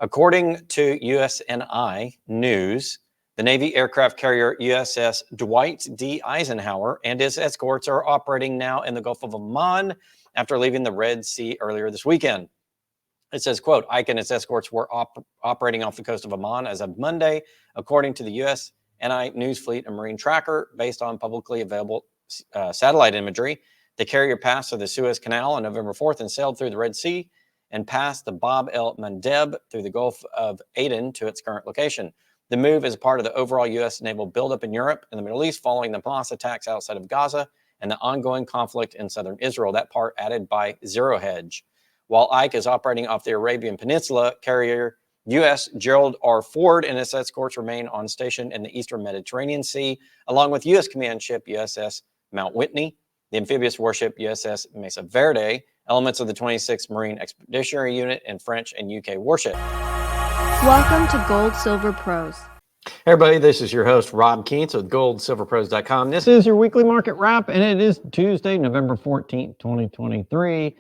According to USNI News, the Navy aircraft carrier USS Dwight D. Eisenhower and his escorts are operating now in the Gulf of Oman after leaving the Red Sea earlier this weekend. It says, quote, Ike and its escorts were operating off the coast of Oman as of Monday, according to the USNI News Fleet and Marine Tracker, based on publicly available satellite imagery. The carrier passed through the Suez Canal on November 4th and sailed through the Red Sea and passed the Bab el-Mandeb through the Gulf of Aden to its current location. The move is part of the overall U.S. naval buildup in Europe and the Middle East following the Hamas attacks outside of Gaza and the ongoing conflict in southern Israel. That part added by 𝘎𝑀𝑗. While Ike is operating off the Arabian Peninsula, carrier U.S. Gerald R. Ford and its escorts remain on station in the eastern Mediterranean Sea, along with U.S. command ship USS Mount Whitney, the amphibious warship USS Mesa Verde, elements of the 26th Marine Expeditionary Unit, and French and UK warship. Welcome to Gold Silver Pros. Hey everybody, this is your host, Rob Keens with GoldSilverPros.com. This is your weekly market wrap, and it is Tuesday, November 14th, 2023.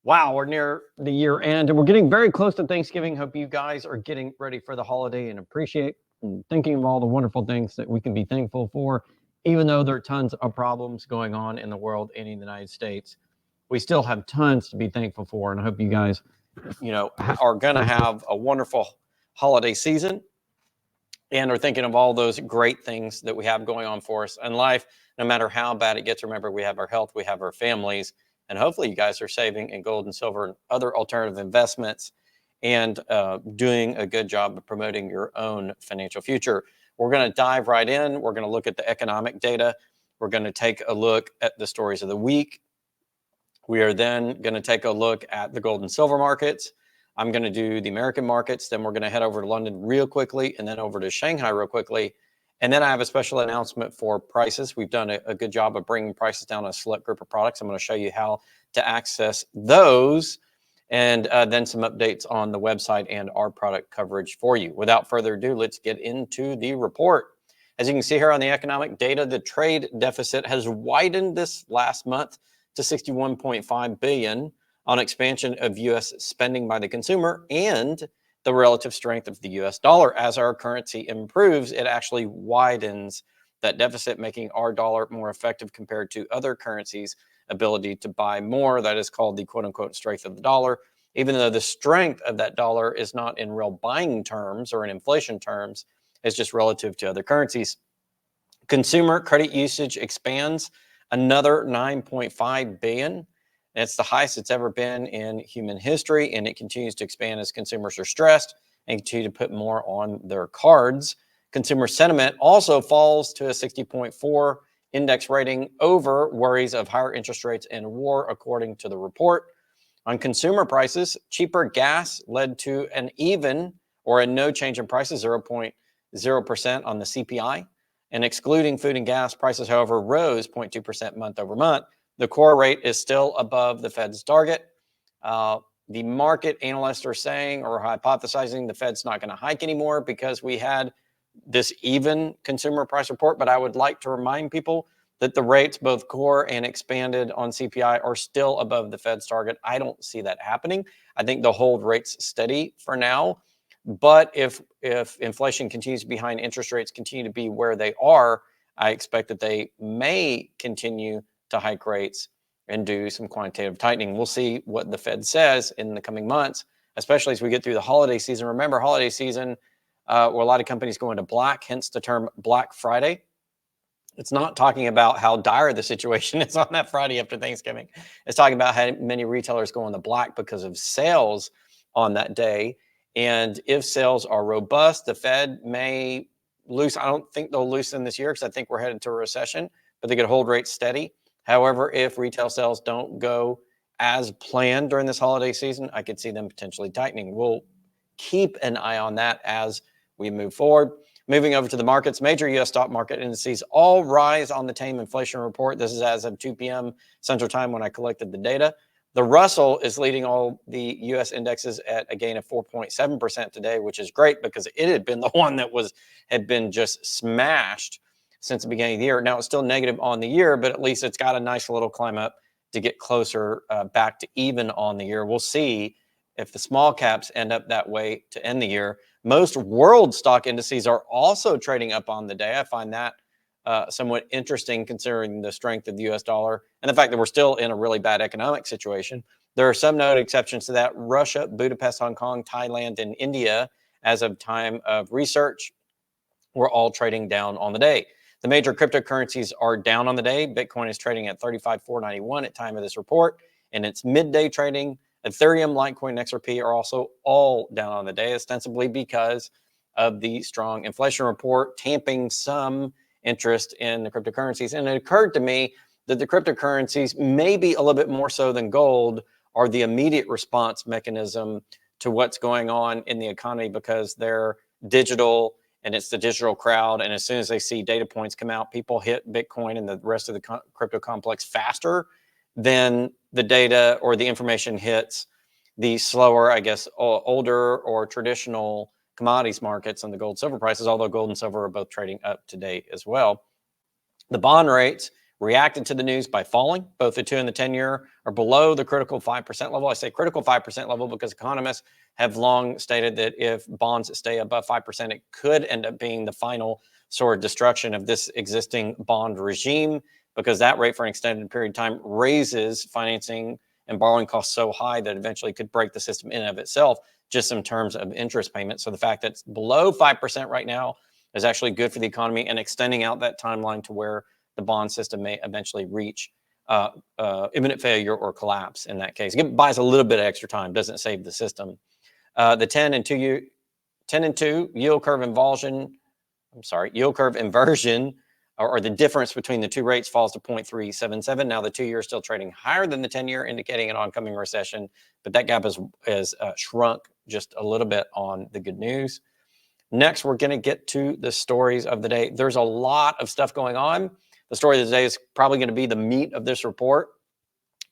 Wow, we're near the year end, and we're getting very close to Thanksgiving. Hope you guys are getting ready for the holiday and appreciate and thinking of all the wonderful things that we can be thankful for. Even though there are tons of problems going on in the world and in the United States, we still have tons to be thankful for, and I hope you guys, are going to have a wonderful holiday season and are thinking of all those great things that we have going on for us in life. No matter how bad it gets, remember, we have our health, we have our families, and hopefully you guys are saving in gold and silver and other alternative investments and doing a good job of promoting your own financial future. We're going to dive right in. We're going to look at the economic data. We're going to take a look at the stories of the week. We are then going to take a look at the gold and silver markets. I'm going to do the American markets. Then we're going to head over to London real quickly and then over to Shanghai real quickly. And then I have a special announcement for prices. We've done a good job of bringing prices down on a select group of products. I'm going to show you how to access those and then some updates on the website and our product coverage for you. Without further ado, let's get into the report. As you can see here on the economic data, the trade deficit has widened this last month to $61.5 billion on expansion of U.S. spending by the consumer and the relative strength of the U.S. dollar. As our currency improves, it actually widens that deficit, making our dollar more effective compared to other currencies' ability to buy more. That is called the quote-unquote strength of the dollar, even though the strength of that dollar is not in real buying terms or in inflation terms. It's just relative to other currencies. Consumer credit usage expands another $9.5 billion. It's the highest it's ever been in human history, and it continues to expand as consumers are stressed and continue to put more on their cards. Consumer sentiment also falls to a 60.4 index rating over worries of higher interest rates and war, according to the report. On consumer prices, cheaper gas led to an even or a no change in prices, 0.0% on the CPI. And excluding food and gas, prices, however, rose 0.2% month over month. The core rate is still above the Fed's target. The market analysts are saying or hypothesizing the Fed's not going to hike anymore because we had this even consumer price report. But I would like to remind people that the rates, both core and expanded on CPI, are still above the Fed's target. I don't see that happening. I think they'll hold rates steady for now. But if inflation continues behind, interest rates continue to be where they are, I expect that they may continue to hike rates and do some quantitative tightening. We'll see what the Fed says in the coming months, especially as we get through the holiday season. Remember, holiday season, where a lot of companies go into black, hence the term Black Friday. It's not talking about how dire the situation is on that Friday after Thanksgiving. It's talking about how many retailers go into black because of sales on that day. And if sales are robust, the Fed may loosen. I don't think they'll loosen this year because I think we're headed to a recession, but they could hold rates steady. However, if retail sales don't go as planned during this holiday season, I could see them potentially tightening. We'll keep an eye on that as we move forward. Moving over to the markets, major U.S. stock market indices all rise on the tame inflation report. This is as of 2 p.m. Central Time when I collected the data. The Russell is leading all the U.S. indexes at a gain of 4.7% today, which is great because it had been the one that had been just smashed since the beginning of the year. Now it's still negative on the year, but at least it's got a nice little climb up to get closer back to even on the year. We'll see if the small caps end up that way to end the year. Most world stock indices are also trading up on the day. I find that somewhat interesting considering the strength of the US dollar and the fact that we're still in a really bad economic situation. There are some noted exceptions to that. Russia, Budapest, Hong Kong, Thailand, and India, as of time of research, were all trading down on the day. The major cryptocurrencies are down on the day. Bitcoin is trading at 35,491 at time of this report. In its midday trading, Ethereum, Litecoin, and XRP are also all down on the day, ostensibly because of the strong inflation report, tamping some interest in the cryptocurrencies. And it occurred to me that the cryptocurrencies, maybe a little bit more so than gold, are the immediate response mechanism to what's going on in the economy because they're digital and it's the digital crowd. And as soon as they see data points come out, people hit Bitcoin and the rest of the crypto complex faster than the data or the information hits the slower, I guess, older or traditional commodities markets and the gold silver prices, although gold and silver are both trading up to date as well. The bond rates reacted to the news by falling. Both the 2 and the 10-year are below the critical 5% level. I say critical 5% level because economists have long stated that if bonds stay above 5%, it could end up being the final sort of destruction of this existing bond regime, because that rate for an extended period of time raises financing and borrowing costs so high that eventually could break the system in and of itself, just in terms of interest payments. So the fact that it's below 5% right now is actually good for the economy and extending out that timeline to where the bond system may eventually reach imminent failure or collapse in that case. It buys a little bit of extra time, doesn't save the system. The 10 and 2 yield curve inversion, or the difference between the two rates falls to 0.377. Now the 2-year is still trading higher than the 10-year, indicating an oncoming recession, but that gap is shrunk just a little bit on the good news. Next, we're going to get to the stories of the day. There's a lot of stuff going on. The story of the day is probably going to be the meat of this report.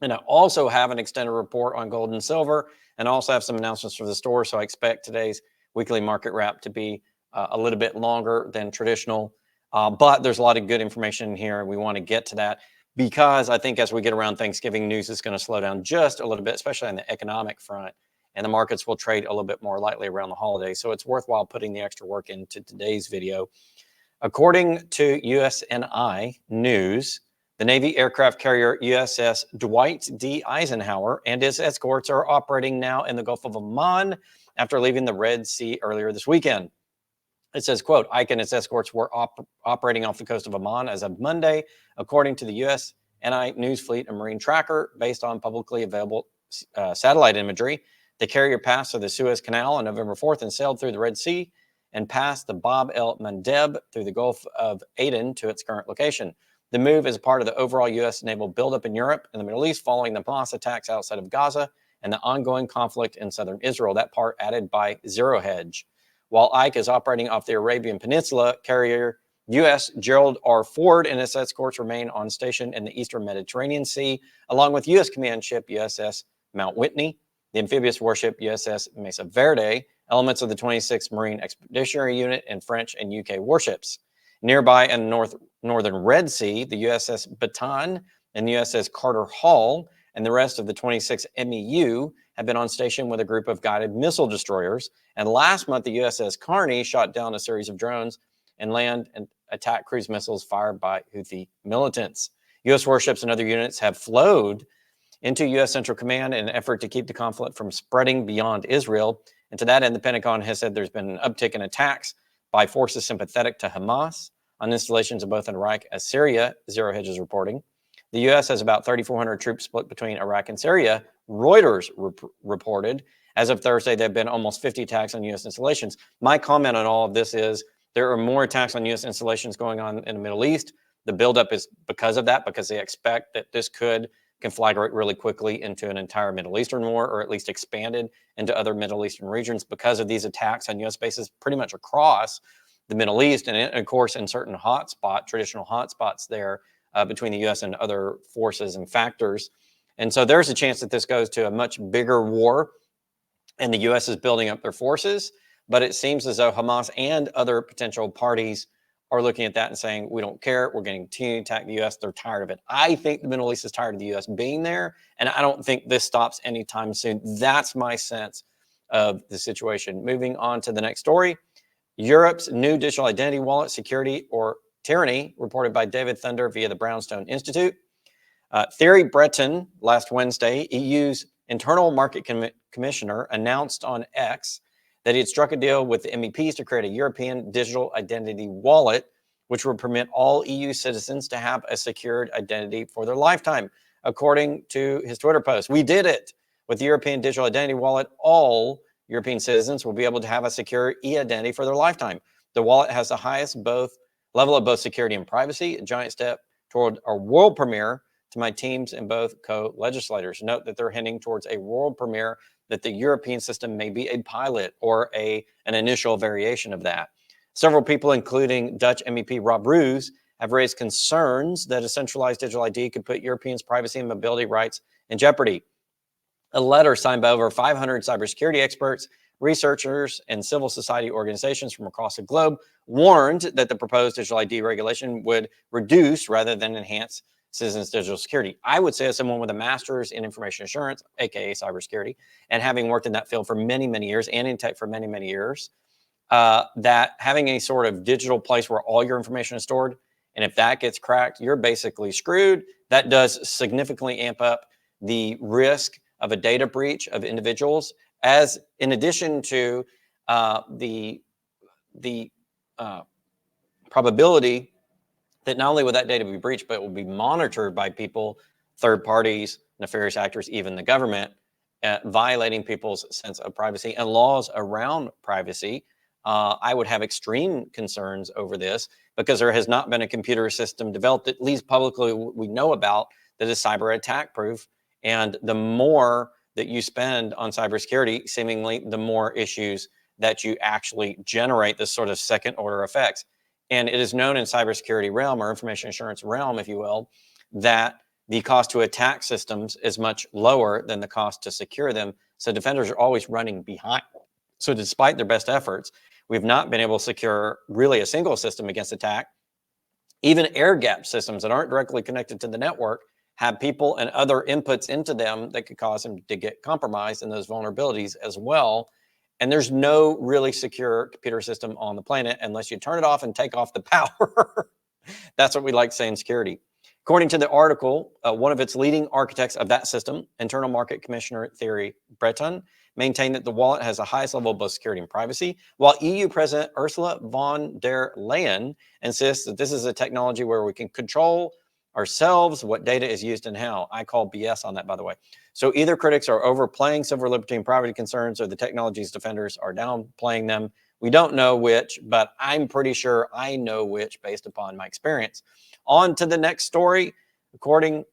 And I also have an extended report on gold and silver, and I also have some announcements for the store. So I expect today's weekly market wrap to be a little bit longer than traditional. But there's a lot of good information in here, and we want to get to that because I think as we get around Thanksgiving, news is going to slow down just a little bit, especially on the economic front, and the markets will trade a little bit more lightly around the holidays. So it's worthwhile putting the extra work into today's video. According to USNI News, the Navy aircraft carrier USS Dwight D. Eisenhower and his escorts are operating now in the Gulf of Oman after leaving the Red Sea earlier this weekend. It says, quote, Ike and its escorts were operating off the coast of Oman as of Monday, according to the USNI News Fleet and Marine Tracker, based on publicly available satellite imagery. The carrier passed through the Suez Canal on November 4th and sailed through the Red Sea and passed the Bab el-Mandeb through the Gulf of Aden to its current location. The move is part of the overall U.S. naval buildup in Europe and the Middle East following the Hamas attacks outside of Gaza and the ongoing conflict in southern Israel. That part added by 𝘎𝑎𝑠. While Ike is operating off the Arabian Peninsula, carrier U.S. Gerald R. Ford and its escorts remain on station in the eastern Mediterranean Sea, along with U.S. command ship USS Mount Whitney, the amphibious warship USS Mesa Verde, elements of the 26th Marine Expeditionary Unit, and French and UK warships. Nearby in the northern Red Sea, the USS Bataan and USS Carter Hall and the rest of the 26th MEU have been on station with a group of guided missile destroyers. And last month, the USS Kearney shot down a series of drones and land and attack cruise missiles fired by Houthi militants. U.S. warships and other units have flowed into U.S. Central Command in an effort to keep the conflict from spreading beyond Israel. And to that end, the Pentagon has said there's been an uptick in attacks by forces sympathetic to Hamas on installations in both Iraq and Syria, 𝘎𝑎𝑠 is reporting. The U.S. has about 3,400 troops split between Iraq and Syria, Reuters reported. As of Thursday, there have been almost 50 attacks on U.S. installations. My comment on all of this is there are more attacks on U.S. installations going on in the Middle East. The buildup is because of that, because they expect that this could conflagrate really quickly into an entire Middle Eastern war, or at least expanded into other Middle Eastern regions because of these attacks on U.S. bases pretty much across the Middle East, and of course in certain traditional hotspots there between the U.S. and other forces and factors. And so there's a chance that this goes to a much bigger war, and the U.S. is building up their forces, but it seems as though Hamas and other potential parties are looking at that and saying, we don't care, we're going to continue to attack the U.S. They're tired of it. I think the Middle East is tired of the U.S. being there, and I don't think this stops anytime soon. That's my sense of the situation. Moving on to the next story. Europe's new digital identity wallet security or tyranny, reported by David Thunder via the Brownstone Institute. Thierry Breton, last Wednesday, EU's Internal Market Commissioner, announced on X that he had struck a deal with the MEPs to create a European digital identity wallet, which would permit all EU citizens to have a secured identity for their lifetime. According to his Twitter post, we did it. With the European digital identity wallet, all European citizens will be able to have a secure e-identity for their lifetime. The wallet has the highest level of both security and privacy, a giant step toward a world premiere to my teams and both co-legislators. Note that they're heading towards a world premiere, that the European system may be a pilot or an initial variation of that. Several people, including Dutch MEP Rob Roos, have raised concerns that a centralized digital ID could put Europeans' privacy and mobility rights in jeopardy. A letter signed by over 500 cybersecurity experts, researchers, and civil society organizations from across the globe warned that the proposed digital ID regulation would reduce rather than enhance citizens' digital security. I would say, as someone with a master's in information assurance, aka cybersecurity, and having worked in that field for many, many years and in tech for many, many years, that having a sort of digital place where all your information is stored, and if that gets cracked, you're basically screwed. That does significantly amp up the risk of a data breach of individuals, as in addition to the probability that not only will that data be breached, but it will be monitored by people, third parties, nefarious actors, even the government, violating people's sense of privacy and laws around privacy. I would have extreme concerns over this because there has not been a computer system developed, at least publicly we know about, that is cyber attack proof. And the more that you spend on cybersecurity, seemingly the more issues that you actually generate, this sort of second order effects. And it is known in cybersecurity realm, or information assurance realm, if you will, that the cost to attack systems is much lower than the cost to secure them. So defenders are always running behind. So despite their best efforts, we've not been able to secure really a single system against attack. Even air-gapped systems that aren't directly connected to the network have people and other inputs into them that could cause them to get compromised in those vulnerabilities as well. And there's no really secure computer system on the planet unless you turn it off and take off the power. That's what we like to say in security. According to the article, one of its leading architects of that system, Internal Market Commissioner Thierry Breton, maintained that the wallet has the highest level of both security and privacy, while EU President Ursula von der Leyen insists that this is a technology where we can control ourselves, what data is used and how. I call BS on that, by the way. So either critics are overplaying civil liberty and privacy concerns, or the technology's defenders are downplaying them. We don't know which, but I'm pretty sure I know which based upon my experience. On to the next story. According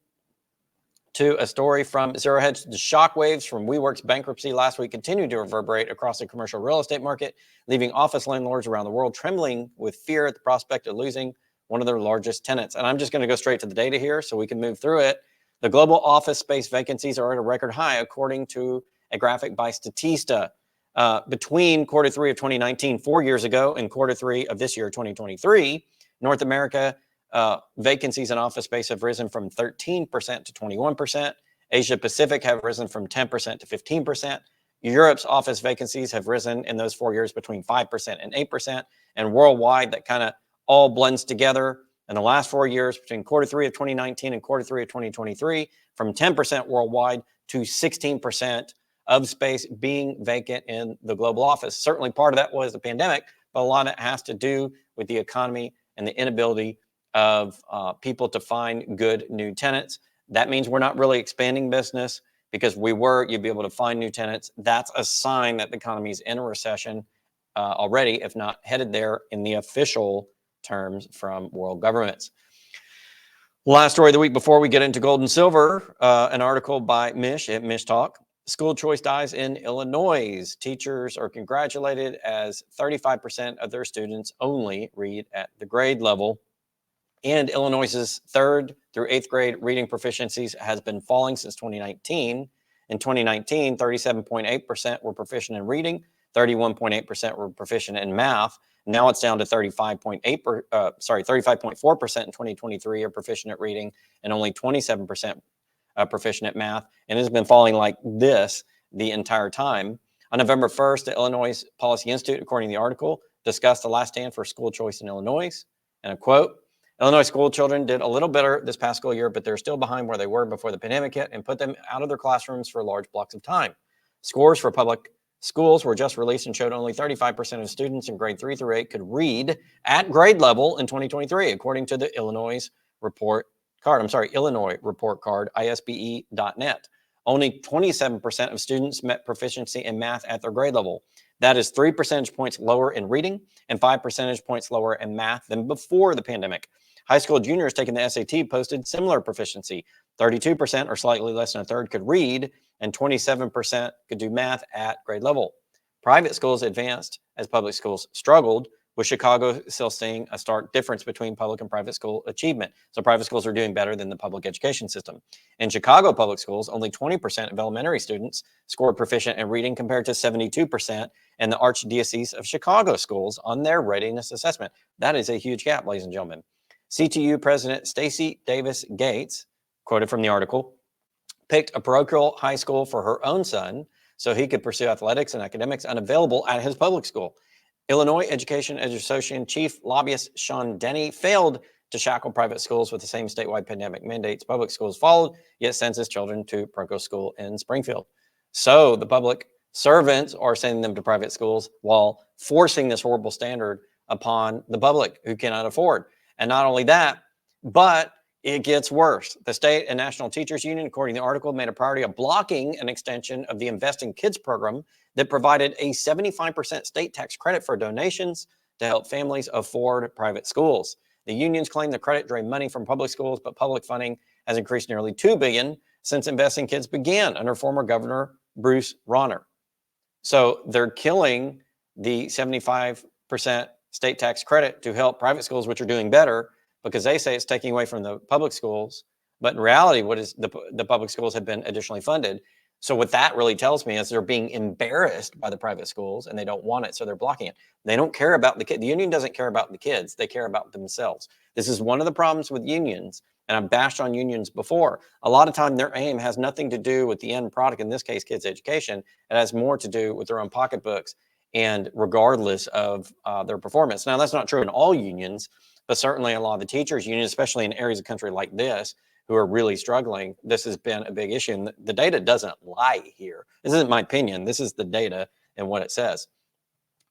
to a story from Zero Hedge, the shockwaves from WeWork's bankruptcy last week continue to reverberate across the commercial real estate market, leaving office landlords around the world trembling with fear at the prospect of losing one of their largest tenants. And I'm just going to go straight to the data here so we can move through it. The global office space vacancies are at a record high, according to a graphic by Statista. Between quarter three of 2019, 4 years ago, and quarter three of this year, 2023, North America vacancies in office space have risen from 13% to 21%. Asia Pacific have risen from 10% to 15%. Europe's office vacancies have risen in those 4 years between 5% and 8%. And worldwide, that kind of all blends together in the last 4 years between quarter three of 2019 and quarter three of 2023, from 10% worldwide to 16% of space being vacant in the global office. Certainly part of that was the pandemic, but a lot of it has to do with the economy and the inability of people to find good new tenants. That means we're not really expanding business, because you'd be able to find new tenants. That's a sign that the economy is in a recession already, if not headed there in the official terms from world governments. Last story of the week before we get into gold and silver, an article by Mish at Mish Talk. School choice dies in Illinois. Teachers are congratulated as 35% of their students only read at the grade level. And Illinois's 3rd through 8th grade reading proficiencies has been falling since 2019. In 2019, 37.8% were proficient in reading, 31.8% were proficient in math. Now it's down to 35.4% in 2023 are proficient at reading, and only 27% proficient at math, and it has been falling like this the entire time. On November 1st, the Illinois Policy Institute, according to the article, discussed the last stand for school choice in Illinois, and I quote, Illinois school children did a little better this past school year, but they're still behind where they were before the pandemic hit and put them out of their classrooms for large blocks of time. Scores for public schools were just released and showed only 35% of students in grade 3 through 8 could read at grade level in 2023, according to the Illinois report card, ISBE.net. Only 27% of students met proficiency in math at their grade level. That is 3 percentage points lower in reading and 5 percentage points lower in math than before the pandemic. High school juniors taking the SAT posted similar proficiency. 32%, or slightly less than a third, could read, and 27% could do math at grade level. Private schools advanced as public schools struggled, with Chicago still seeing a stark difference between public and private school achievement. So private schools are doing better than the public education system. In Chicago public schools, only 20% of elementary students scored proficient in reading compared to 72% in the Archdiocese of Chicago schools on their readiness assessment. That is a huge gap, ladies and gentlemen. CTU President Stacey Davis Gates, quoted from the article, picked a parochial high school for her own son so he could pursue athletics and academics unavailable at his public school. Illinois Education Association Chief Lobbyist Sean Denny failed to shackle private schools with the same statewide pandemic mandates. Public schools followed, yet sends his children to parochial school in Springfield. So the public servants are sending them to private schools while forcing this horrible standard upon the public who cannot afford. And not only that, but it gets worse. The state and national teachers union, according to the article, made a priority of blocking an extension of the Invest in Kids program that provided a 75% state tax credit for donations to help families afford private schools. The unions claim the credit drained money from public schools, but public funding has increased nearly $2 billion since Invest in Kids began under former Governor Bruce Rauner. So they're killing the 75% state tax credit to help private schools, which are doing better, because they say it's taking away from the public schools. But in reality, what is the public schools have been additionally funded. So what that really tells me is they're being embarrassed by the private schools and they don't want it, so they're blocking it. They don't care about the kids. The union doesn't care about the kids. They care about themselves. This is one of the problems with unions, and I've bashed on unions before. A lot of time their aim has nothing to do with the end product, in this case, kids' education. It has more to do with their own pocketbooks, and regardless of their performance. Now, that's not true in all unions, but certainly a lot of the teachers' unions, especially in areas of the country like this, who are really struggling, this has been a big issue. And the data doesn't lie here. This isn't my opinion. This is the data and what it says.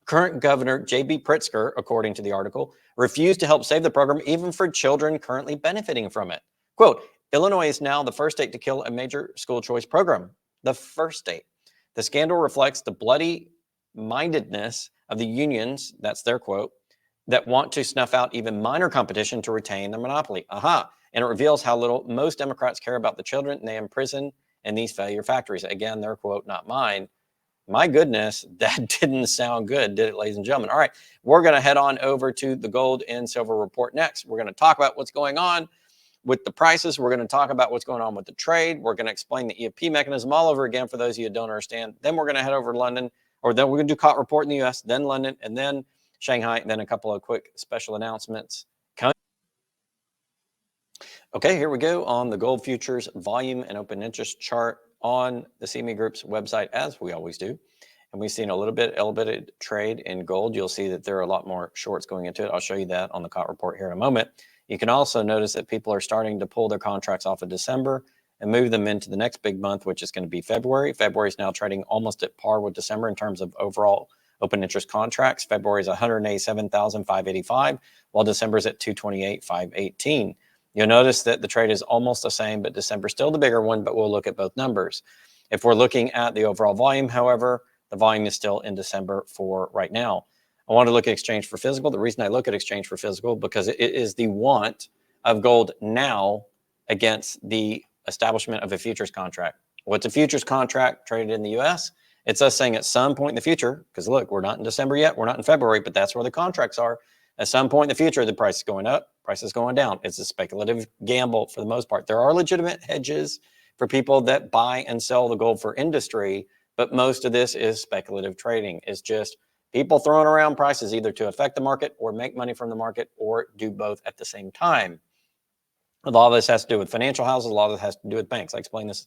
Current Governor J.B. Pritzker, according to the article, refused to help save the program even for children currently benefiting from it. Quote, Illinois is now the first state to kill a major school choice program. The first state. The scandal reflects the bloody mindedness of the unions, that's their quote, that want to snuff out even minor competition to retain their monopoly. And it reveals how little most Democrats care about the children they imprison in these failure factories. Again, their quote, not mine. My goodness, that didn't sound good, did it, ladies and gentlemen? All right, we're going to head on over to the gold and silver report next. We're going to talk about what's going on with the prices. We're going to talk about what's going on with the trade. We're going to explain the EFP mechanism all over again for those of you who don't understand. Then we're going to head over to London, or then we're going to do COT report in the US, then London, and then Shanghai, and then a couple of quick special announcements. Okay, here we go on the gold futures volume and open interest chart on the CME Group's website, as we always do. And we've seen a little bit elevated trade in gold. You'll see that there are a lot more shorts going into it. I'll show you that on the COT report here in a moment. You can also notice that people are starting to pull their contracts off of December and move them into the next big month, which is going to be February. February is now trading almost at par with December in terms of overall open interest contracts. February is 187,585, while December is at 228,518. You'll notice that the trade is almost the same, but December's still the bigger one, but we'll look at both numbers. If we're looking at the overall volume, however, the volume is still in December for right now. I want to look at exchange for physical. The reason I look at exchange for physical, because it is the want of gold now against the establishment of a futures contract. What's a futures contract traded in the US? It's us saying at some point in the future, because look, we're not in December yet, we're not in February, but that's where the contracts are. At some point in the future, the price is going up, price is going down. It's a speculative gamble for the most part. There are legitimate hedges for people that buy and sell the gold for industry, but most of this is speculative trading. It's just People throwing around prices either to affect the market or make money from the market or do both at the same time. A lot of this has to do with financial houses. A lot of this has to do with banks. I explain this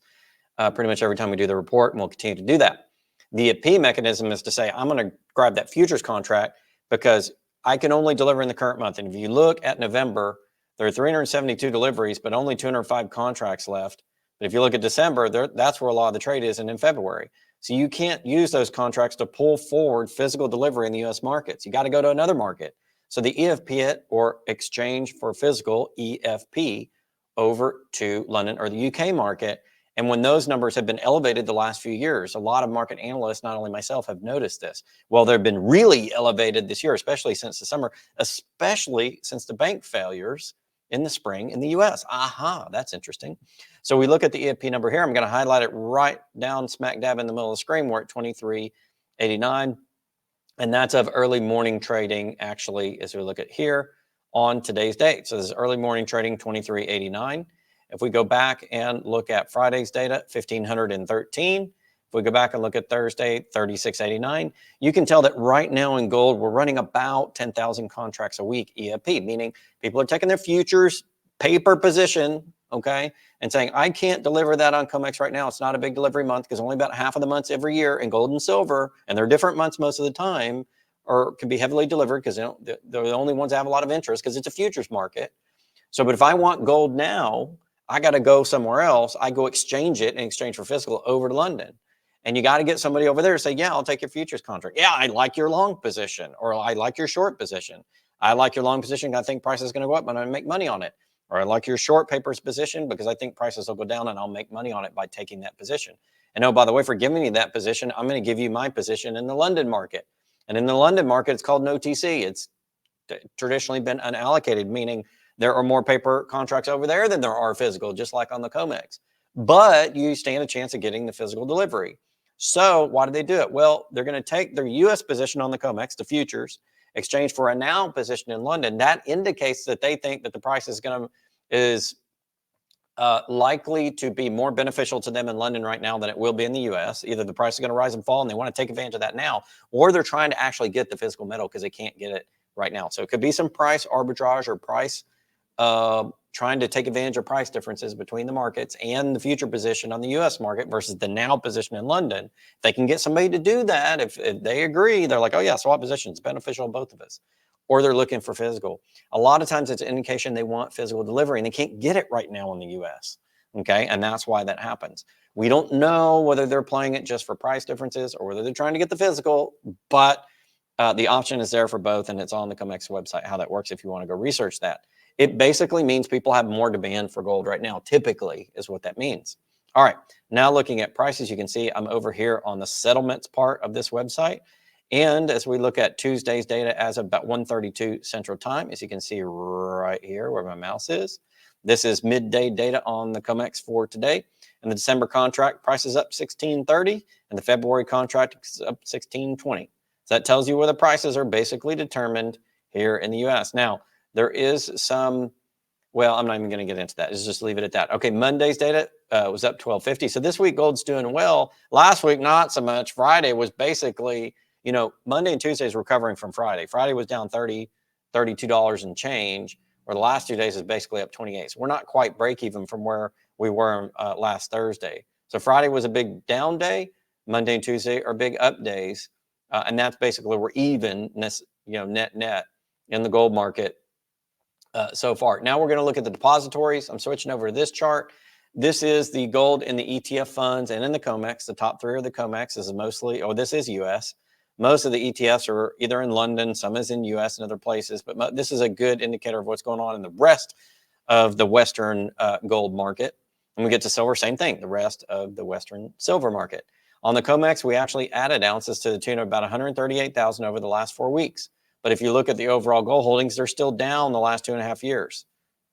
pretty much every time we do the report, and we'll continue to do that. The P mechanism is to say, I'm going to grab that futures contract because I can only deliver in the current month. And if you look at November, there are 372 deliveries, but only 205 contracts left. But if you look at December, that's where a lot of the trade is, and in February. So you can't use those contracts to pull forward physical delivery in the U.S. markets. You got to go to another market. So the EFP, or Exchange for Physical, EFP, over to London or the UK market. And when those numbers have been elevated the last few years, a lot of market analysts, not only myself, have noticed this. Well, they've been really elevated this year, especially since the summer, especially since the bank failures in the spring in the US. Aha, that's interesting. So we look at the EFP number here. I'm going to highlight it right down smack dab in the middle of the screen. We're at 2389. And that's of early morning trading, actually, as we look at here on today's date. So this is early morning trading, 2389. If we go back and look at Friday's data, 1513. If we go back and look at Thursday, 3689, you can tell that right now in gold, we're running about 10,000 contracts a week, EFP, meaning people are taking their futures paper position, okay, and saying, I can't deliver that on COMEX right now. It's not a big delivery month because only about half of the months every year in gold and silver, and they're different months most of the time, or can be heavily delivered because they're the only ones that have a lot of interest because it's a futures market. So, but if I want gold now, I got to go somewhere else. I go exchange it in exchange for physical over to London. And you got to get somebody over there to say, yeah, I'll take your futures contract. Yeah, I like your long position, or I like your short position. I like your long position. I think price is going to go up and I'm going to make money on it. Or I like your short papers position because I think prices will go down and I'll make money on it by taking that position. And oh, by the way, for giving me that position, I'm going to give you my position in the London market. And in the London market, it's called an OTC. It's traditionally been unallocated, meaning there are more paper contracts over there than there are physical, just like on the COMEX. But you stand a chance of getting the physical delivery. So why do they do it? Well, they're going to take their U.S. position on the COMEX, the futures, exchange for a now position in London. That indicates that they think that the price is likely to be more beneficial to them in London right now than it will be in the U.S. Either the price is going to rise and fall and they want to take advantage of that now, or they're trying to actually get the physical metal because they can't get it right now. So it could be some price arbitrage or price trying to take advantage of price differences between the markets and the future position on the U.S. market versus the now position in London. If they can get somebody to do that, if they agree, they're like, oh yeah, swap positions, beneficial to both of us. Or they're looking for physical. A lot of times it's an indication they want physical delivery and they can't get it right now in the U.S. Okay, and that's why that happens. We don't know whether they're playing it just for price differences or whether they're trying to get the physical, but the option is there for both, and it's on the COMEX website how that works if you want to go research that. It basically means people have more demand for gold right now, typically is what that means. All right, now looking at prices, you can see I'm over here on the settlements part of this website. And as we look at Tuesday's data as of about 1:32 Central Time, as you can see right here where my mouse is, this is midday data on the COMEX for today. And the December contract price is up 16.30, and the February contract is up 16.20. So that tells you where the prices are basically determined here in the U.S. Now, there is some, well, I'm not even going to get into that. Let's just leave it at that. Okay, Monday's data was up 12.50. So this week, gold's doing well. Last week, not so much. Friday was basically, you know, Monday and Tuesday is recovering from Friday. Friday was down $32 and change, where the last 2 days is basically up 28. So we're not quite break even from where we were last Thursday. So Friday was a big down day. Monday and Tuesday are big up days. And that's basically we're even, you know, net in the gold market so far. Now we're going to look at the depositories. I'm switching over to this chart. This is the gold in the ETF funds and in the COMEX. The top three are the COMEX. This is mostly, oh, this is US. Most of the ETFs are either in London, some is in US and other places, but this is a good indicator of what's going on in the rest of the Western gold market. When we get to silver, same thing, the rest of the Western silver market. On the COMEX, we actually added ounces to the tune of about 138,000 over the last 4 weeks. But if you look at the overall gold holdings, they're still down the last 2.5 years.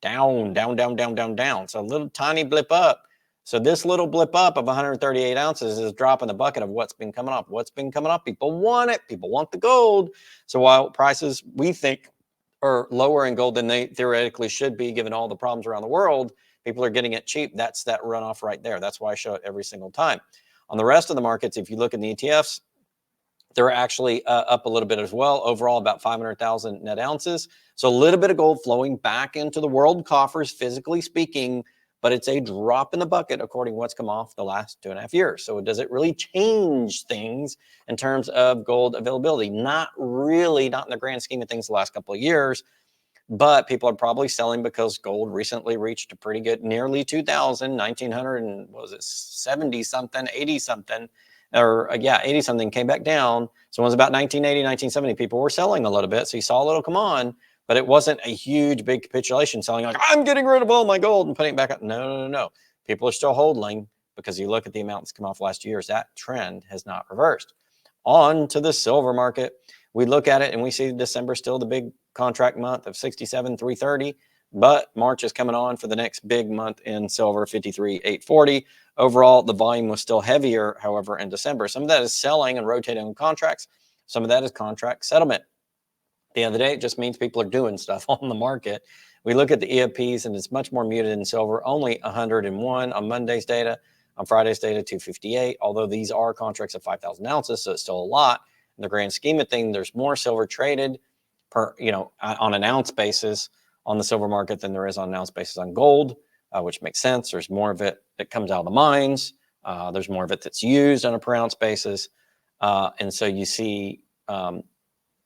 Down. So a little tiny blip up. So this little blip up of 138 ounces is dropping the bucket of what's been coming up. What's been coming up? People want it. People want the gold. So while prices, we think, are lower in gold than they theoretically should be, given all the problems around the world, people are getting it cheap. That's that runoff right there. That's why I show it every single time. On the rest of the markets, if you look at the ETFs, They're actually up a little bit as well. Overall, about 500,000 net ounces. So a little bit of gold flowing back into the world coffers, physically speaking, but it's a drop in the bucket according to what's come off the last 2.5 years. So does it really change things in terms of gold availability? Not really, not in the grand scheme of things the last couple of years, but people are probably selling because gold recently reached a pretty good, nearly 2,000, 1,900, and what was it, 70 something, 80 something. Or yeah, 80 something, came back down. So it was about 1980, 1970, people were selling a little bit. So you saw a little come on, but it wasn't a huge, big capitulation selling like, I'm getting rid of all my gold and putting it back up. No. People are still holding because you look at the amount that's come off last 2 years, that trend has not reversed. On to the silver market. We look at it and we see December still the big contract month of 67,330. But March is coming on for the next big month in silver, 53,840. Overall, the volume was still heavier, however, in December. Some of that is selling and rotating on contracts. Some of that is contract settlement. At the end of the day, it just means people are doing stuff on the market. We look at the EFPs, and it's much more muted in silver, only 101 on Monday's data. On Friday's data, 258, although these are contracts of 5,000 ounces, so it's still a lot. In the grand scheme of things, there's more silver traded per, on an ounce basis on the silver market than there is on an ounce basis on gold, which makes sense. There's more of it that comes out of the mines. There's more of it that's used on a per ounce basis. And so you see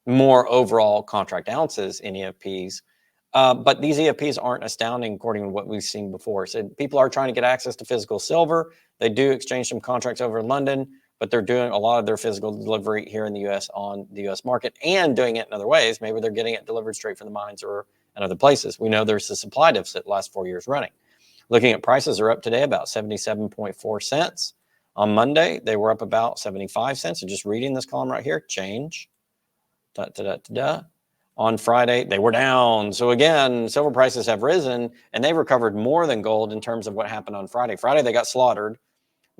more overall contract ounces in EFPs. But these EFPs aren't astounding according to what we've seen before. So people are trying to get access to physical silver. They do exchange some contracts over in London, but they're doing a lot of their physical delivery here in the U.S. on the U.S. market and doing it in other ways. Maybe they're getting it delivered straight from the mines or in other places. We know there's a supply deficit the last 4 years running. Looking at prices are up today about 77.4 cents. On Monday, they were up about 75 cents. And just reading this column right here, change. On Friday, they were down. So again, silver prices have risen and they recovered more than gold in terms of what happened on Friday. Friday, they got slaughtered.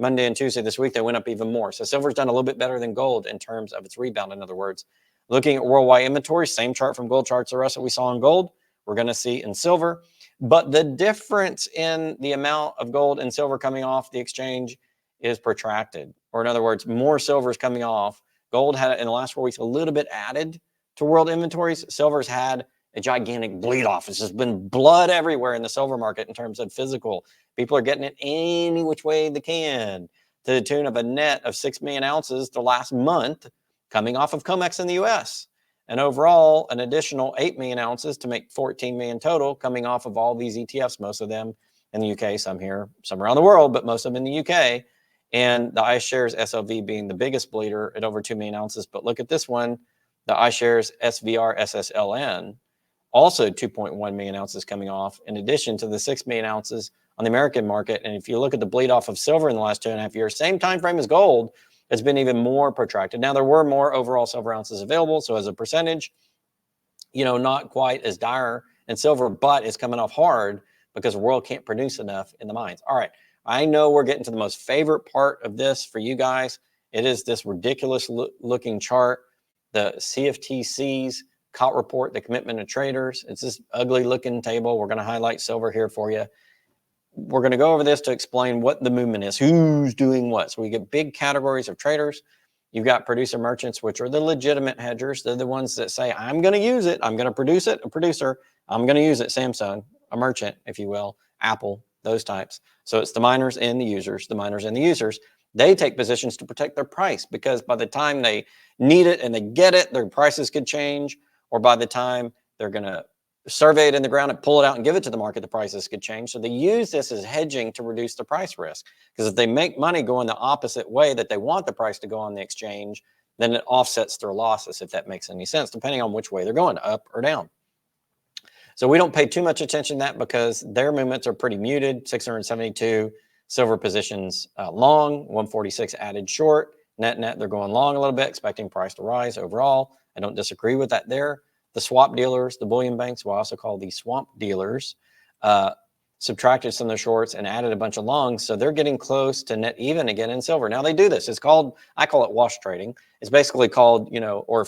Monday and Tuesday this week, they went up even more. So silver's done a little bit better than gold in terms of its rebound, in other words. Looking at worldwide inventory, same chart from gold charts, the rest that we saw in gold, we're going to see in silver. But the difference in the amount of gold and silver coming off the exchange is protracted. Or in other words, more silver is coming off. Gold had, in the last 4 weeks, a little bit added to world inventories. Silver's had a gigantic bleed off. It's just been blood everywhere in the silver market in terms of physical. People are getting it any which way they can, to the tune of a net of 6 million ounces the last month coming off of COMEX in the US. And overall, an additional 8 million ounces to make 14 million total coming off of all these ETFs, most of them in the UK, some here, some around the world, but most of them in the UK. And the iShares SLV being the biggest bleeder at over 2 million ounces. But look at this one, the iShares SVR SSLN, also 2.1 million ounces coming off, in addition to the 6 million ounces on the American market. And if you look at the bleed off of silver in the last 2.5 years, same time frame as gold, it's been even more protracted. Now, there were more overall silver ounces available, so as a percentage, not quite as dire in silver, but it's coming off hard because the world can't produce enough in the mines. All right, I know we're getting to the most favorite part of this for you guys. It is this ridiculous looking chart, the CFTC's COT report, the commitment of traders. It's this ugly looking table. We're going to highlight silver here for you. We're going to go over this to explain what the movement is, who's doing what. So we get big categories of traders. You've got producer merchants, which are the legitimate hedgers. They're the ones that say, I'm going to use it. I'm going to produce it, a producer. I'm going to use it, Samsung, a merchant, if you will, Apple, those types. So it's the miners and the users, the miners and the users. They take positions to protect their price because by the time they need it and they get it, their prices could change. Or by the time they're going to survey it in the ground and pull it out and give it to the market, the prices could change. So they use this as hedging to reduce the price risk. Because if they make money going the opposite way that they want the price to go on the exchange, then it offsets their losses, if that makes any sense, depending on which way they're going, up or down. So we don't pay too much attention to that because their movements are pretty muted. 672 silver positions long, 146 added short. Net, they're going long a little bit, expecting price to rise overall. I don't disagree with that there. The swap dealers, the bullion banks, we'll also call these swamp dealers, subtracted some of their shorts and added a bunch of longs. So they're getting close to net even again in silver. Now they do this. It's called, I call it wash trading. It's basically called, or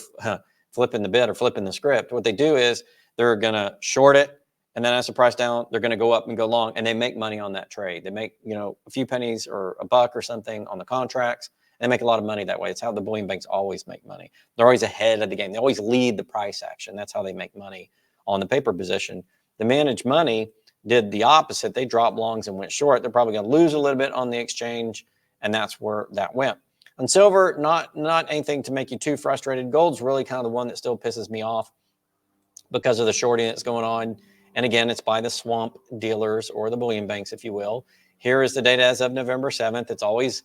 flipping the bid or flipping the script. What they do is they're going to short it. And then as the price down, they're going to go up and go long, and they make money on that trade. They make, a few pennies or a buck or something on the contracts. They make a lot of money that way. It's how the bullion banks always make money. They're always ahead of the game. They always lead the price action. That's how they make money on the paper position. The managed money did the opposite. They dropped longs and went short. They're probably going to lose a little bit on the exchange, and that's where that went. On silver, not anything to make you too frustrated. Gold's really kind of the one that still pisses me off because of the shorting that's going on. And again, it's by the swamp dealers or the bullion banks, if you will. Here is the data as of November 7th. It's always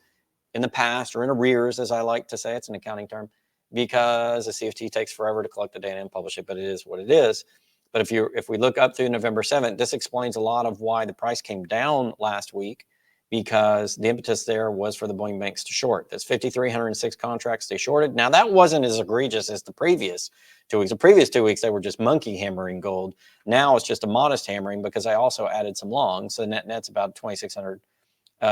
in the past or in arrears, as I like to say. It's an accounting term because the CFT takes forever to collect the data and publish it, but it is what it is. But if we look up through November 7th, this explains a lot of why the price came down last week, because the impetus there was for the bullion banks to short. That's 5,306 contracts they shorted. Now, that wasn't as egregious as the previous 2 weeks. The previous 2 weeks, they were just monkey hammering gold. Now it's just a modest hammering because I also added some longs. So net's about 2,600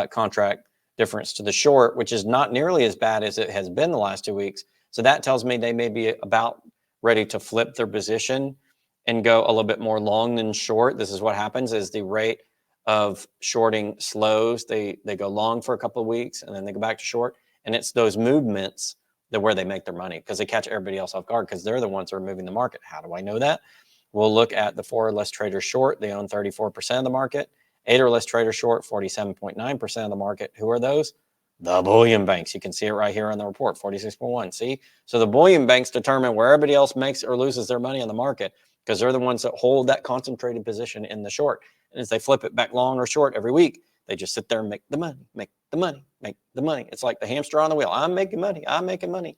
contract difference to the short, which is not nearly as bad as it has been the last 2 weeks. So that tells me they may be about ready to flip their position and go a little bit more long than short. This is what happens as the rate of shorting slows. They go long for a couple of weeks and then they go back to short. And it's those movements that where they make their money, because they catch everybody else off guard because they're the ones who are moving the market. How do I know that? We'll look at the 4 or less traders short. They own 34% of the market. 8 or less traders short, 47.9% of the market. Who are those? The bullion banks. You can see it right here on the report, 46.1. See? So the bullion banks determine where everybody else makes or loses their money on the market, because they're the ones that hold that concentrated position in the short. And as they flip it back long or short every week, they just sit there and make the money, make the money, make the money. It's like the hamster on the wheel. I'm making money. I'm making money.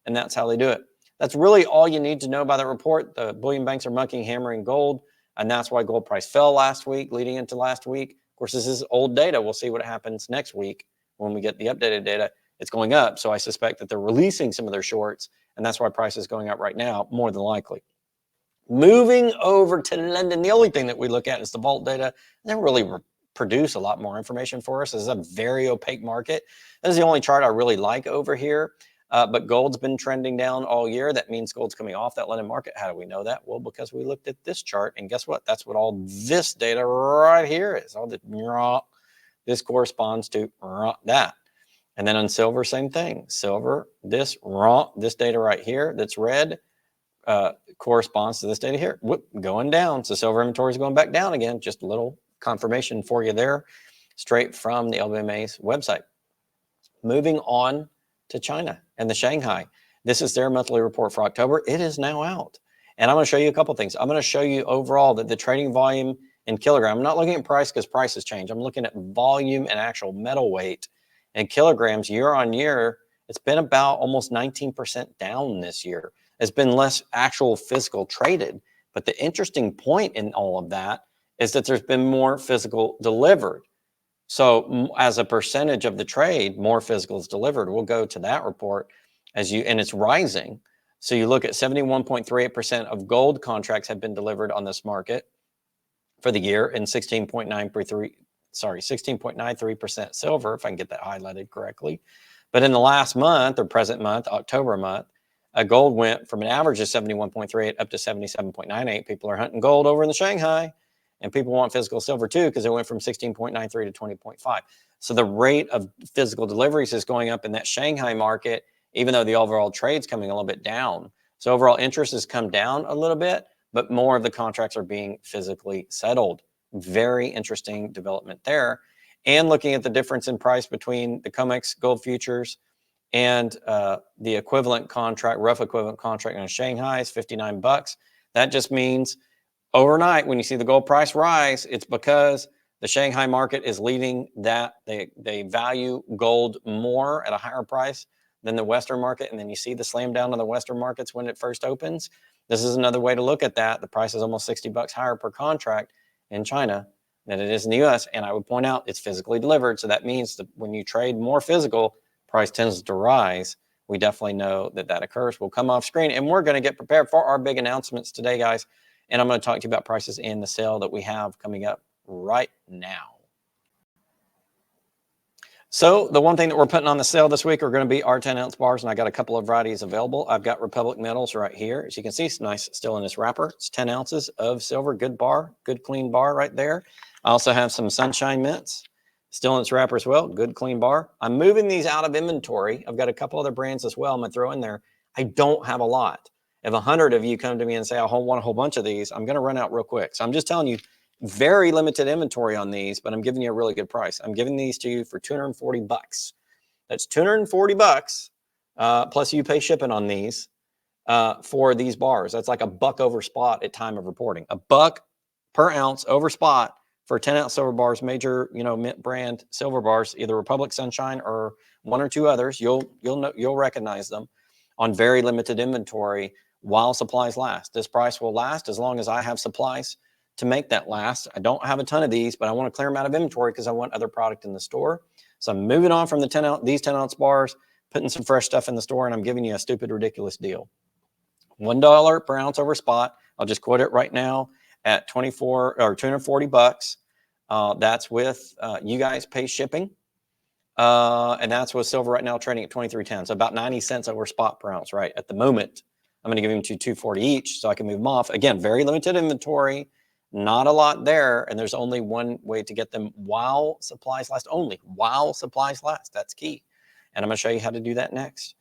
And that's how they do it. That's really all you need to know about that report. The bullion banks are monkey hammering gold, and that's why gold price fell last week, leading into last week. Of course, this is old data. We'll see what happens next week when we get the updated data. It's going up, so I suspect that they're releasing some of their shorts, and that's why price is going up right now, more than likely. Moving over to London, the only thing that we look at is the vault data. They don't really produce a lot more information for us. This is a very opaque market. This is the only chart I really like over here. But gold's been trending down all year. That means gold's coming off that London market. How do we know that? Well, because we looked at this chart, and guess what? That's what all this data right here is. All this corresponds to that. And then on silver, same thing. Silver, this data right here that's red corresponds to this data here. Whoop, going down. So silver inventory is going back down again. Just a little confirmation for you there, straight from the LBMA's website. Moving on to China and the Shanghai. This is their monthly report for October. It is now out. And I'm going to show you a couple things. I'm going to show you overall that the trading volume in kilogram. I'm not looking at price because prices change. I'm looking at volume and actual metal weight and kilograms year on year. It's been about almost 19% down this year. It's been less actual physical traded. But the interesting point in all of that is that there's been more physical delivered. So as a percentage of the trade, more physical is delivered. We'll go to that report and it's rising. So you look at 71.38% of gold contracts have been delivered on this market for the year, and 16.93% silver, if I can get that highlighted correctly. But in the last month or present month, October month, gold went from an average of 71.38 up to 77.98. People are hunting gold over in the Shanghai. And people want physical silver too, because it went from 16.93 to 20.5. So the rate of physical deliveries is going up in that Shanghai market, even though the overall trade's coming a little bit down. So overall interest has come down a little bit, but more of the contracts are being physically settled. Very interesting development there. And looking at the difference in price between the COMEX gold futures and the equivalent contract, rough equivalent contract in Shanghai is $59. That just means overnight, when you see the gold price rise, it's because the Shanghai market is leading that. They value gold more at a higher price than the Western market. And then you see the slam down on the Western markets when it first opens. This is another way to look at that. The price is almost $60 higher per contract in China than it is in the US. And I would point out it's physically delivered. So that means that when you trade more physical, price tends to rise. We definitely know that that occurs. We'll come off screen and we're going to get prepared for our big announcements today, guys. And I'm going to talk to you about prices in the sale that we have coming up right now. So the one thing that we're putting on the sale this week are going to be our 10-ounce bars, and I got a couple of varieties available. I've got Republic Metals right here. As you can see, it's nice still in this wrapper. It's 10 ounces of silver, good bar, good clean bar right there. I also have some Sunshine Mints. Still in its wrapper as well. Good clean bar. I'm moving these out of inventory. I've got a couple other brands as well I'm going to throw in there. I don't have a lot. If 100 of you come to me and say, I want a whole bunch of these, I'm going to run out real quick. So I'm just telling you, very limited inventory on these, but I'm giving you a really good price. I'm giving these to you for 240 bucks. That's 240 bucks. Plus you pay shipping on these for these bars. That's like $1 over spot at time of reporting. $1 per ounce over spot for 10-ounce silver bars, major, mint brand silver bars, either Republic, Sunshine, or one or two others. You'll recognize them on very limited inventory while supplies last. This price will last as long as I have supplies to make that last. I don't have a ton of these, but I want to clear them out of inventory because I want other product in the store. So I'm moving on from the these 10-ounce bars, putting some fresh stuff in the store, and I'm giving you a stupid, ridiculous deal. $1 per ounce over spot. I'll just quote it right now at 240 bucks. That's with you guys pay shipping. And that's with silver right now trading at 23.10. So about 90 cents over spot per ounce, right? At the moment, I'm going to give them to 240 each so I can move them off. Again, very limited inventory, not a lot there. And there's only one way to get them while supplies last, only while supplies last. That's key. And I'm going to show you how to do that next.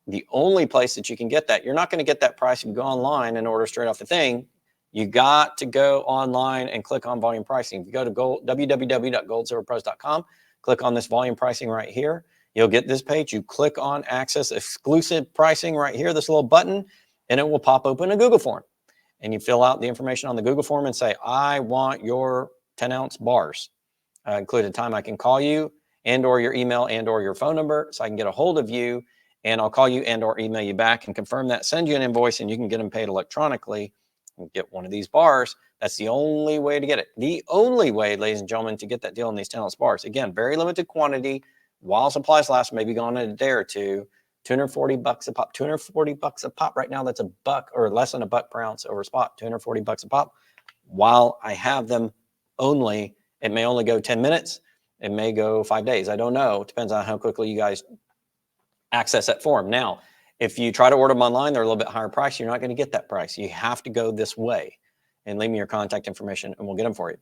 The only place that you can get that, you're not going to get that price if you go online and order straight off the thing. You got to go online and click on volume pricing. If you go to www.goldsilverpros.com, click on this volume pricing right here. You'll get this page. You click on access exclusive pricing right here, this little button, and it will pop open a Google form. And you fill out the information on the Google form and say, I want your 10-ounce bars. Include a time I can call you and or your email and or your phone number so I can get a hold of you, and I'll call you and or email you back and confirm that, send you an invoice, and you can get them paid electronically and get one of these bars. That's the only way to get it. The only way, ladies and gentlemen, to get that deal on these 10-ounce bars. Again, very limited quantity while supplies last, maybe gone in a day or two. 240 bucks a pop. 240 bucks a pop right now. That's $1 or less than $1 per ounce over spot. 240 bucks a pop. While I have them only, it may only go 10 minutes. It may go 5 days. I don't know. It depends on how quickly you guys access that form. Now, if you try to order them online, they're a little bit higher price. You're not going to get that price. You have to go this way and leave me your contact information and we'll get them for you.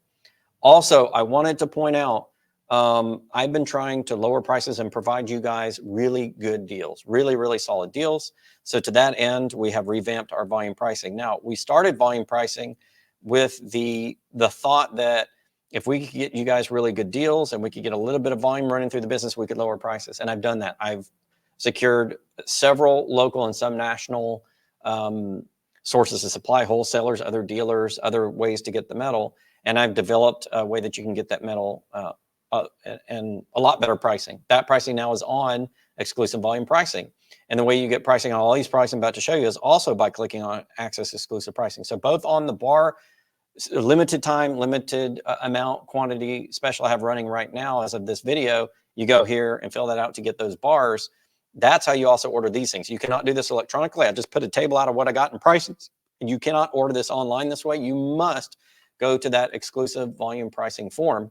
Also, I wanted to point out, I've been trying to lower prices and provide you guys really good deals, really, really solid deals. So to that end, we have revamped our volume pricing. Now, we started volume pricing with the thought that if we could get you guys really good deals and we could get a little bit of volume running through the business, we could lower prices. And I've done that. I've secured several local and some national sources of supply, wholesalers, other dealers, other ways to get the metal. And I've developed a way that you can get that metal and a lot better pricing. That pricing now is on exclusive volume pricing. And the way you get pricing on all these prices I'm about to show you is also by clicking on access exclusive pricing. So both on the bar, limited time, limited amount, quantity special I have running right now as of this video, you go here and fill that out to get those bars. That's how you also order these things. You cannot do this electronically. I just put a table out of what I got in prices. And you cannot order this online this way. You must go to that exclusive volume pricing form.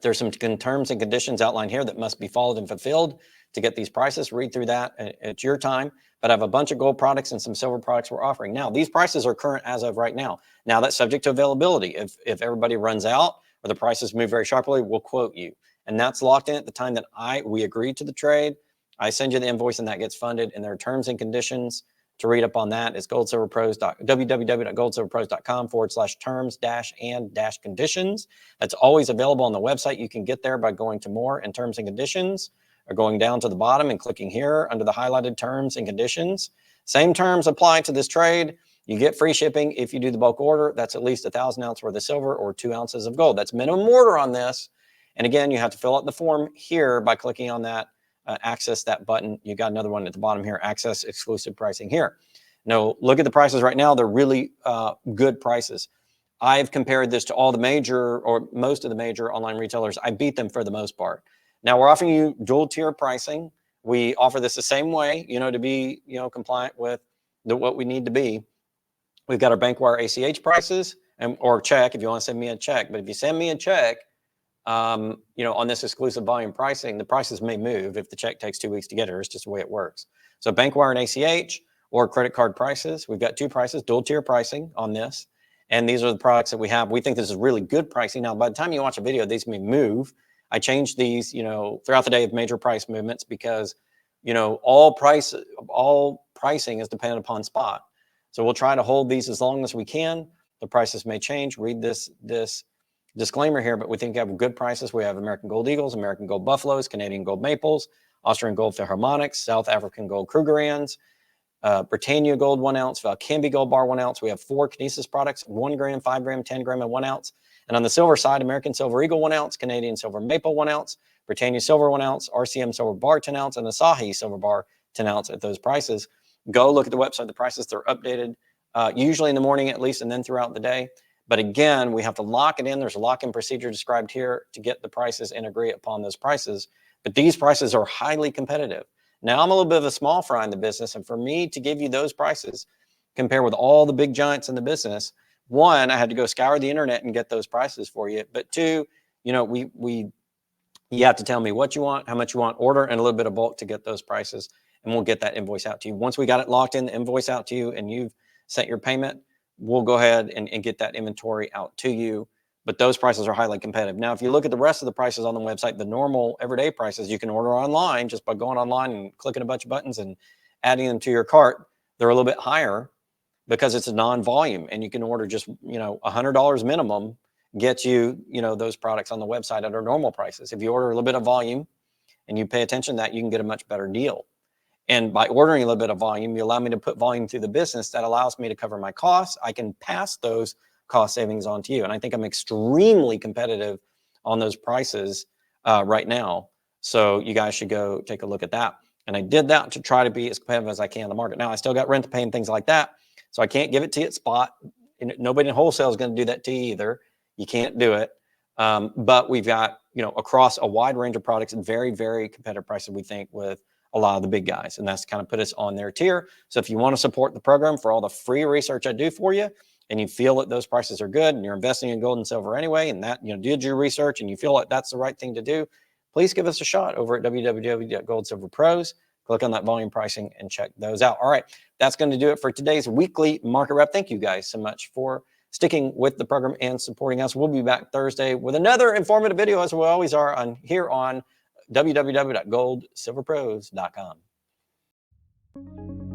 There's some terms and conditions outlined here that must be followed and fulfilled to get these prices. Read through that at your time. But I have a bunch of gold products and some silver products we're offering. Now, these prices are current as of right now. Now, that's subject to availability. If everybody runs out or the prices move very sharply, we'll quote you. And that's locked in at the time that we agree to the trade. I send you the invoice and that gets funded. And there are terms and conditions to read up on that. It's www.goldsilverpros.com/terms-and-conditions. That's always available on the website. You can get there by going to more and terms and conditions, or going down to the bottom and clicking here under the highlighted terms and conditions. Same terms apply to this trade. You get free shipping if you do the bulk order. That's at least 1,000 ounces worth of silver or 2 ounces of gold. That's minimum order on this. And again, you have to fill out the form here by clicking on that access that button. You got another one at the bottom here, access exclusive pricing here. Now, look at the prices right now. They're really good prices. I've compared this to all the major or most of the major online retailers. I beat them for the most part. Now, we're offering you dual tier pricing. We offer this the same way, to be, compliant with what we need to be. We've got our bank wire ACH prices or check if you want to send me a check. But if you send me a check, on this exclusive volume pricing, the prices may move if the check takes 2 weeks to get here. It's just the way it works. So bank wire and ACH or credit card prices. We've got two prices, dual tier pricing on this. And these are the products that we have. We think this is really good pricing. Now, by the time you watch a video, these may move. I change these, throughout the day of major price movements because, all pricing is dependent upon spot. So we'll try to hold these as long as we can. The prices may change. Read this disclaimer here, but we think we have good prices. We have American Gold Eagles, American Gold Buffaloes, Canadian Gold Maples, Austrian Gold 𝘎𝑚onics, South African Gold Krugerrands, Britannia Gold 1 ounce, Valcambi Gold Bar 1 ounce. We have 4 Kinesis products, 1 gram, 5 gram, 10 gram, and 1 ounce. And on the silver side, American Silver Eagle 1 ounce, Canadian Silver Maple 1 ounce, Britannia Silver 1 ounce, RCM Silver Bar 10 ounce, and Asahi Silver Bar 10 ounce at those prices. Go look at the website. The prices, they're updated usually in the morning at least, and then throughout the day. But again, we have to lock it in. There's a lock-in procedure described here to get the prices and agree upon those prices. But these prices are highly competitive. Now, I'm a little bit of a small fry in the business, and for me to give you those prices, compared with all the big giants in the business, one, I had to go scour the internet and get those prices for you. But two, you have to tell me what you want, how much you want, order, and a little bit of bulk to get those prices, and we'll get that invoice out to you. Once we got it locked in, the invoice out to you, and you've sent your payment, we'll go ahead and get that inventory out to you. But those prices are highly competitive. Now, if you look at the rest of the prices on the website, the normal everyday prices, you can order online just by going online and clicking a bunch of buttons and adding them to your cart. They're a little bit higher because it's a non-volume, and you can order just, $100 minimum gets you, those products on the website at our normal prices. If you order a little bit of volume and you pay attention to that, you can get a much better deal. And by ordering a little bit of volume, you allow me to put volume through the business. That allows me to cover my costs. I can pass those cost savings on to you. And I think I'm extremely competitive on those prices right now. So you guys should go take a look at that. And I did that to try to be as competitive as I can in the market. Now, I still got rent to pay and things like that. So I can't give it to you at spot. And nobody in wholesale is going to do that to you either. You can't do it. But we've got, across a wide range of products and very, very competitive prices, we think, with a lot of the big guys. And that's kind of put us on their tier. So if you want to support the program for all the free research I do for you, and you feel that those prices are good, and you're investing in gold and silver anyway, and that, did your research and you feel like that's the right thing to do, please give us a shot over at www.goldsilverpros. Click on that volume pricing and check those out. All right, that's going to do it for today's weekly market wrap. Thank you guys so much for sticking with the program and supporting us. We'll be back Thursday with another informative video, as we always are, here on www.goldsilverpros.com.